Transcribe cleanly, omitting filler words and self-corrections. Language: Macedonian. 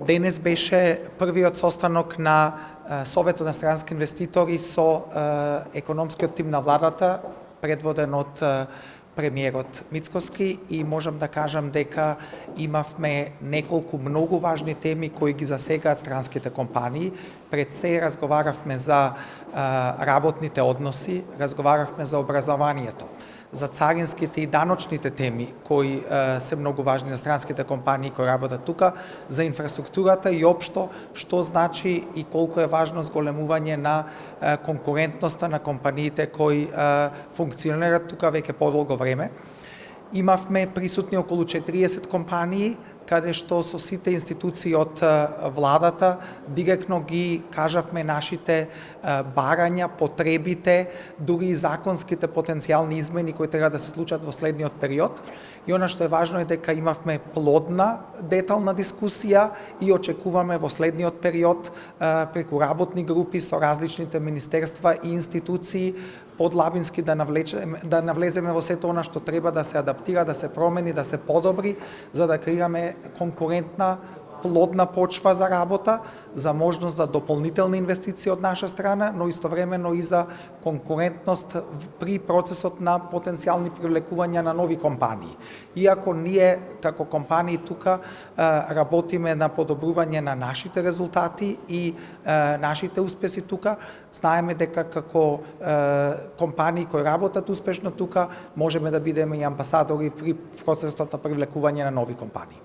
Денес беше првиот состанок на Советот на странски инвеститори со економскиот тим на владата, предводен од премиерот Мицкоски, и можам да кажам дека имавме неколку многу важни теми кои ги засегаат странските компании. Пред се разговаравме за работните односи, разговаравме за образованието, за царинските и даночните теми кои се многу важни за странските компании кои работат тука, за инфраструктурата и општо што значи и колку е важно зголемување на конкурентноста на компаниите кои функционираат тука веќе подолго време. Имавме присутни околу 40 компании, каде што со сите институции од владата директно ги кажавме нашите барања, потребите, дури и законските потенцијални измени кои треба да се случат во следниот период. И она што е важно е дека имавме плодна, детална дискусија и очекуваме во следниот период преку работни групи со различните министерства и институции подлабински да навлеземе во сето она што треба да се адаптира, да се промени, да се подобри, за да креираме конкурентна, плодна почва за работа, за можност за дополнителни инвестиции од наша страна, но истовремено и за конкурентност при процесот на потенцијални привлекувања на нови компании. Иако ние како компании тука работиме на подобрување на нашите резултати и нашите успеси тука, знаеме дека како компании кои работат успешно тука, можеме да бидеме и амбасадори при процесот на привлекување на нови компании.